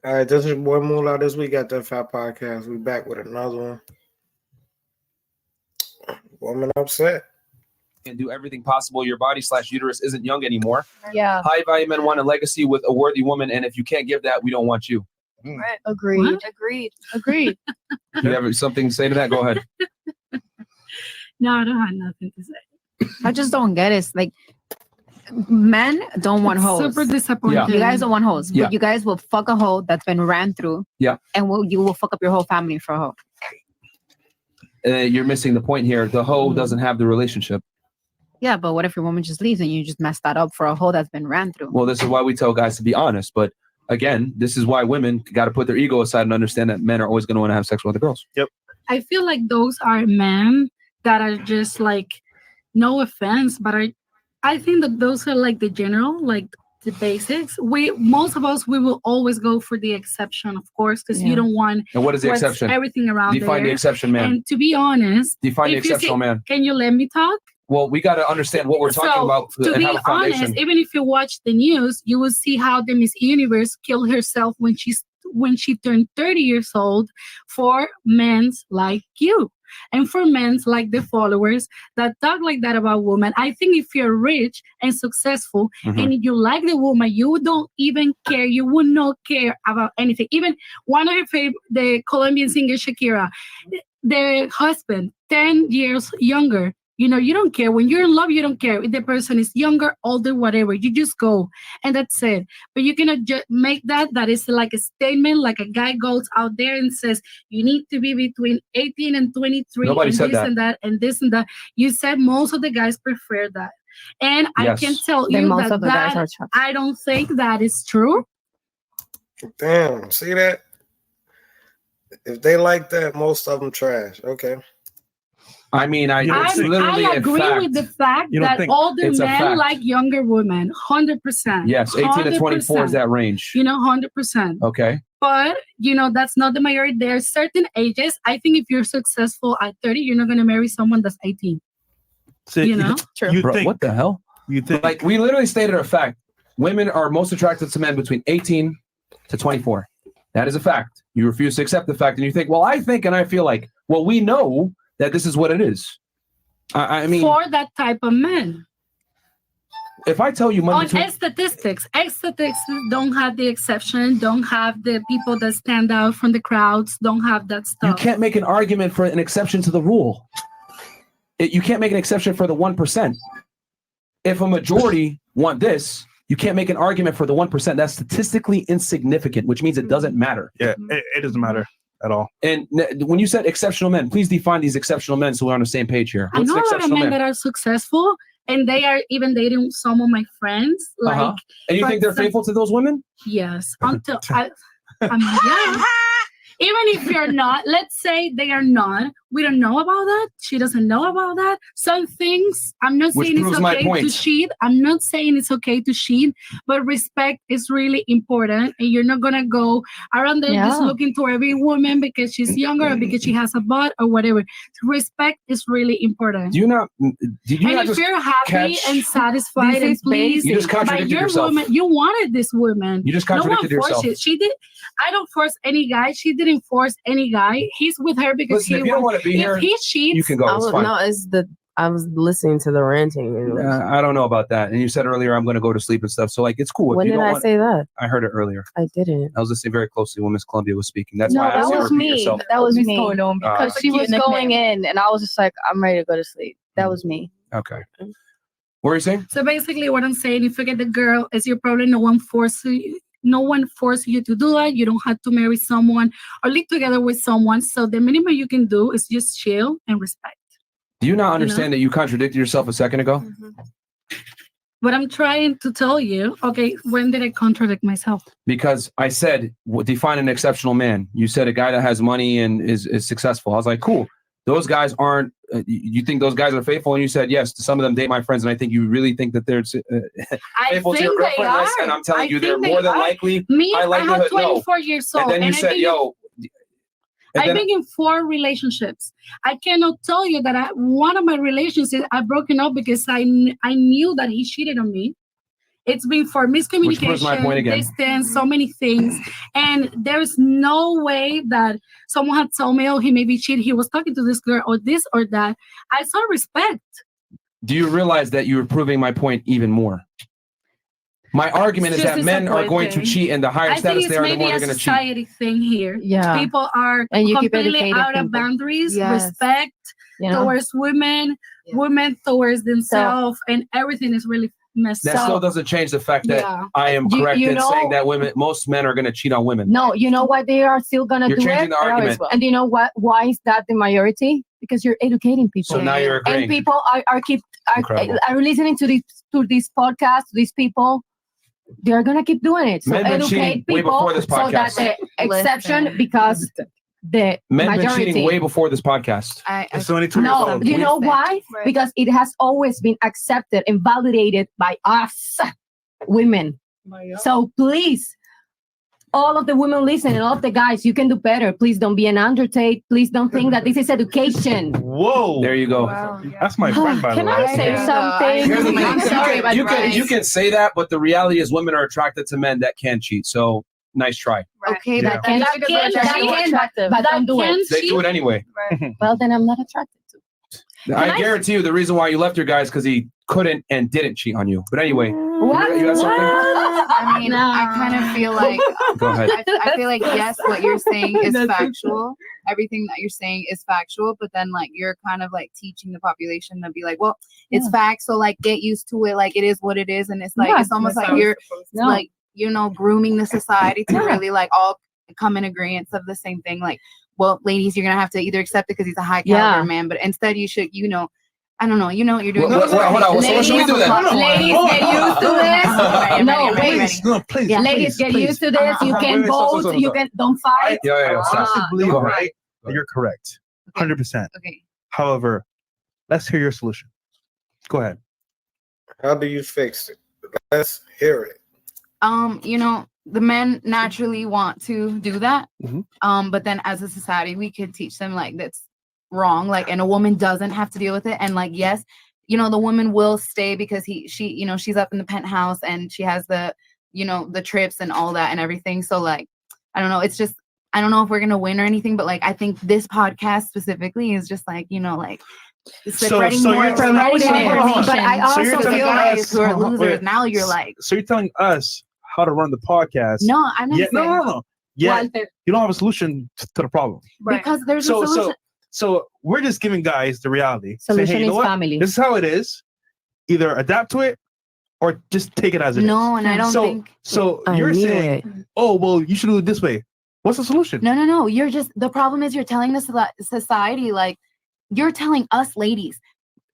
All right, this is your boy Moolah. This week at the Fat Podcast. We back with another one. Woman upset. And do everything possible. Your body/uterus isn't young anymore. Yeah. High value men want a legacy with a worthy woman, and if you can't give that, we don't want you. Right. Agreed. Agreed. You have something to say to that? Go ahead. No, I don't have nothing to say. I just don't get it. It's like men don't want hoes. Super disappointed. Yeah. You guys don't want hoes, Yeah. but you guys will fuck a hoe that's been ran through. Yeah. And you will fuck up your whole family for a hoe. You're missing the point here. The hoe doesn't have the relationship. Yeah, but what if your woman just leaves and you just messed that up for a hoe that's been ran through? Well, this is why we tell guys to be honest. But again, this is why women got to put their ego aside and understand that men are always going to want to have sex with other girls. Yep. I feel like those are men that are just like, no offense, but I think that those are like the general, like the basics. Most of us, we will always go for the exception, of course, because you don't want And what is the exception? everything around Define the there. exception, man. And to be honest, Define the if you exceptional man. Can you let me talk? Well, we got to understand what we're talking about To and be have a foundation. honest, even if you watch the news, you will see how the Miss Universe killed herself when she turned 30 years old for men like you and for men like the followers that talk like that about women. I think if you're rich and successful and you like the woman, you don't even care. You would not care about anything. Even one of your favorite, the Colombian singer Shakira, their husband, 10 years younger. You know, you don't care. When you're in love, you don't care if the person is younger, older, whatever. You just go. And that's it. But you cannot just make that is like a statement, like a guy goes out there and says, you need to be between 18 and 23. Nobody and said this that. and that and this and that. You said most of the guys prefer that. And I can tell you most of the guys that are trash. I don't think that is true. Damn, see that? If they like that, most of them trash. Okay. I mean, I agree with the fact that older men like younger women, 100%. Yes, 18 to 24 is that range. You know, 100%. Okay. But, you know, that's not the majority. There are certain ages. I think if you're successful at 30, you're not going to marry someone that's 18. So you know? True. Bro, what the hell? You think? Like, we literally stated a fact. Women are most attracted to men between 18 to 24. That is a fact. You refuse to accept the fact, and you think, well, I think and I feel like, well, we know that this is what it is. I mean, for that type of men. If I tell you money, statistics don't have the exception, don't have the people that stand out from the crowds, don't have that stuff. you can't make an argument for an exception to the rule. You can't make an exception for the 1%. If a majority want this, you can't make an argument for the 1%. That's statistically insignificant, which means it doesn't matter. Yeah, it doesn't matter at all. And when you said exceptional men, please define these exceptional men so we're on the same page here. I know a lot of men that are successful, and they are even dating some of my friends. Like, and you think they're faithful to those women? Yes. Until I mean, yeah. Even if you're not, let's say they are not. We don't know about that. She doesn't know about that. Some things, I'm not saying it's okay to cheat. I'm not saying it's okay to cheat, but respect is really important. And you're not going to go around there just looking to every woman because she's younger or because she has a butt or whatever. Respect is really important. Did you not if you're happy and satisfied and pleased you just contradicted yourself. Woman, you wanted this woman. You just contradicted yourself. She did. I don't force any guy. She didn't force any guy. He's with her because Listen, if you don't want to be here, if he cheats, you can go. It's fine. I was listening to the ranting. I don't know about that. And you said earlier, I'm going to go to sleep and stuff. So, like, it's cool. When did I say that? I heard it earlier. I didn't. I was listening very closely when Miss Columbia was speaking. That's why I asked you to repeat yourself. That was me. Because she was going in, and I was just like, I'm ready to go to sleep. That was me. Okay. What are you saying? So basically, what I'm saying, if you get the girl, it's your problem. No one forces you to do that. You don't have to marry someone or live together with someone. So the minimum you can do is just chill and respect. Do you not understand that you contradicted yourself a second ago? But I'm trying to tell you, okay, when did I contradict myself? Because I said, define an exceptional man. You said a guy that has money and is successful. I was like, cool. Those guys aren't, you think those guys are faithful? And you said, yes, some of them date my friends. And I think you really think that they're faithful to your girlfriend. Yes, and I'm telling you, they're more than likely. Me, I have 24 years old. And then you said, I've been in 4 relationships. I cannot tell you that one of my relationships I broken up because I knew that he cheated on me. It's been for proves my miscommunication, point again. distance, so many things. And there's no way that someone had told me, oh, he may be cheating. He was talking to this girl or this or that. I saw respect. Do you realize that you're proving my point even more? My argument is that men are going to cheat, and the higher status they are, the more they're going to cheat. Society thing here. Yeah. People are And you keep completely educating out of people. boundaries, Yes. respect towards women, women towards themselves, and everything is really messed up. That still doesn't change the fact that I am correct in saying that most men are going to cheat on women. No, you know why they are still gonna You're do changing it? the argument. And you know what? Why is that the majority? Because you're educating people. So now you're agreeing. And people Incredible. are listening to this podcast, to these people. They're gonna keep doing it. So Men been cheating educate way people before this so that podcast. the exception, because the Men been majority. cheating way before this podcast. No, you know why? Right. Because it has always been accepted and validated by us, women. So please, all of the women listening, all of the guys, you can do better. Please don't be an undertake. Please don't think that this is education. Whoa. There you go. Wow, yeah. That's my friend, by the Can way. I say Here's something? the- I'm sorry, but You can say that, but the reality is women are attracted to men that can cheat. So nice try. Okay, Yeah. that can but don't do it. They do it anyway. Well, then I'm not attracted to. I guarantee you the reason why you left your guy is because he couldn't and didn't cheat on you. But anyway, What? you got something? I mean, I kind of feel like Go ahead. I feel like yes, what you're saying is factual. Everything that you're saying is factual, but then like you're kind of like teaching the population to be like, well, it's fact, so like get used to it, like it is what it is, and it's like it's almost like you're like grooming the society to really like all come in agreement of the same thing. Like, well, ladies, you're gonna have to either accept it because he's a high caliber man, but instead you should, I don't know. You know what you're doing. Hold on. So what should we do then? Ladies, get used to this. No, Please, no, please. Yeah, ladies, get used to this. You can vote. You can don't fight. Yeah. I honestly believe Go ahead. right, that you're correct. 100%. Okay. However, let's hear your solution. Go ahead. How do you fix it? Let's hear it. The men naturally want to do that. Mhm. But then as a society, we could teach them like that's wrong. Like, and a woman doesn't have to deal with it. And like, yes, the woman will stay because she's up in the penthouse and she has the trips and all that and everything. So like, I don't know. It's just, I don't know if we're going to win or anything, but like, I think this podcast specifically is just like, spreading more information. But I So you're also telling feel like us- who are wait. losers. Now you're like, So you're telling us how to run the podcast. no, I'm not Yeah, saying no. Yeah, you don't have a solution to the problem. because there's a solution. So we're just giving guys the reality. Say, Solution hey, you know is what? family. This is how it is. Either adapt to it or just take it as it is. No, and I don't so, think. So I you're knew saying, it. oh, well, you should do it this way. What's the solution? No. You're just, the problem is you're telling the society, like, you're telling us ladies,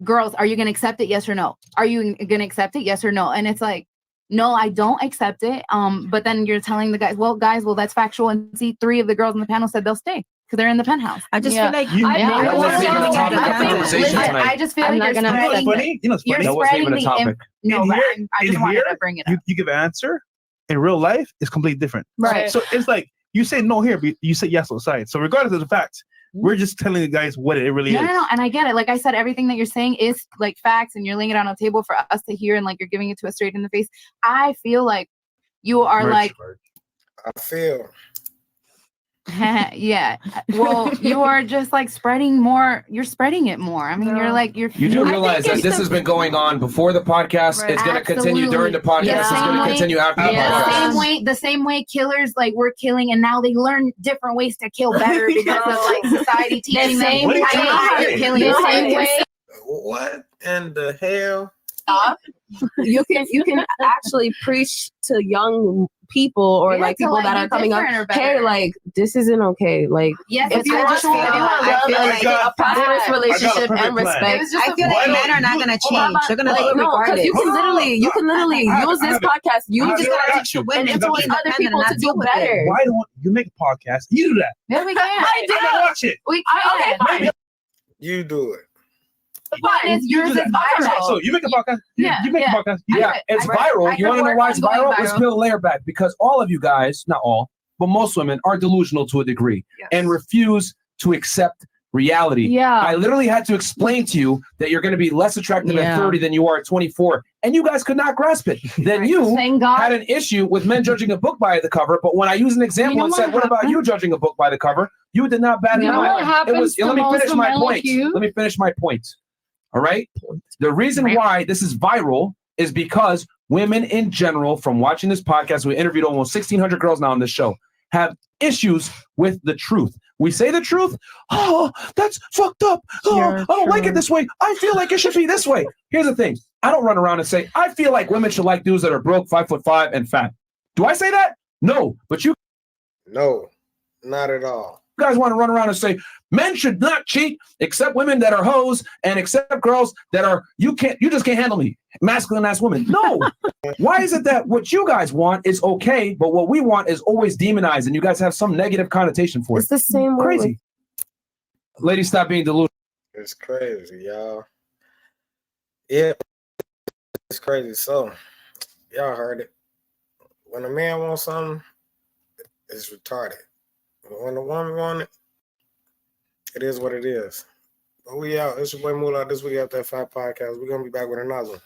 girls, are you going to accept it? Yes or no? Are you going to accept it? Yes or no? And it's like, no, I don't accept it. But then you're telling the guys, well, that's factual. And see, 3 of the girls on the panel said they'll stay because they're in the penthouse. I just feel like That wasn't even a topic of conversation tonight. I just feel I'm like not you're gonna- You know what's spreading funny? You know what's you're funny? That wasn't even a spreading topic. No, In but here- I just in wanted here, to bring it up. You give an answer. In real life, it's completely different. Right. So it's like you say no here, but you say yes on the side. So regardless of the fact, we're just telling the guys what it really is. No, and I get it. Like I said, everything that you're saying is like facts, and you're laying it on a table for us to hear, and like you're giving it to us straight in the face. I feel like you are like, I feel. yeah. Well, you are just like spreading more. You're spreading it more. I mean, you're like you're. You do I realize think that it's this the- has been going on before the podcast. Right. It's going to continue during the podcast. Yeah. It's going to Same continue after the the podcast. the same way killers like we're killing, and now they learn different ways to kill better because of like society teaching them. same What are you I trying know to how say? you're killing. The The same way. What in the hell? you can actually preach to young people or Yeah, like to, people like, that be are coming up. different or Hey, better. like this isn't okay. Like Yes, if you I want just to feel- I feel love like a prosperous I got a relationship perfect and plan. respect. It was just I feel a- like Why men are not don't gonna you- change. They're gonna do it No, because regardless. you can literally use this podcast. You Use just it gotta teach the and women to be influence other independent people and to not do deal with it. better. Why don't you make a podcast? You do that. Yeah, we can. I I'm gonna watch it. We can. fine. You do it. Mine is yours do is that. viral. So you make a podcast. You make a podcast. Yeah, it's viral. You want to know why it's viral? Let's peel the layer back. Because all of you guys, not all, but most women are delusional to a degree and refuse to accept reality. Yeah. I literally had to explain to you that you're going to be less attractive at 30 than you are at 24. and you guys could not grasp it. Then you Thank God. had an issue with men judging a book by the cover, but when I used an example know and what said, what about happened? you judging a book by the cover? You did not bat an You know eye. what happens to let me most finish my men like point. you? Let me finish my point. All right. The reason why this is viral is because women in general, from watching this podcast, we interviewed almost 1,600 girls now on this show, have issues with the truth. We say the truth. Oh, that's fucked up. Oh, I don't like it this way. I feel like it should be this way. Here's the thing. I don't run around and say, I feel like women should like dudes that are broke, 5'5" and fat. Do I say that? No. But you No, not at all. guys want to run around and say men should not cheat except women that are hoes and except girls that are you just can't handle me, masculine ass women. No. Why is it that what you guys want is okay, but what we want is always demonized and you guys have some negative connotation for it? It's the same way. Crazy. Ladies, stop being delusional. It's crazy, y'all. Yeah, it's crazy. So, y'all heard it. When a man wants something, it's retarded. But when a woman wants it, it is what it is. But we out. It's your boy Moolah. This week after that 5 podcast. We're going to be back with another one.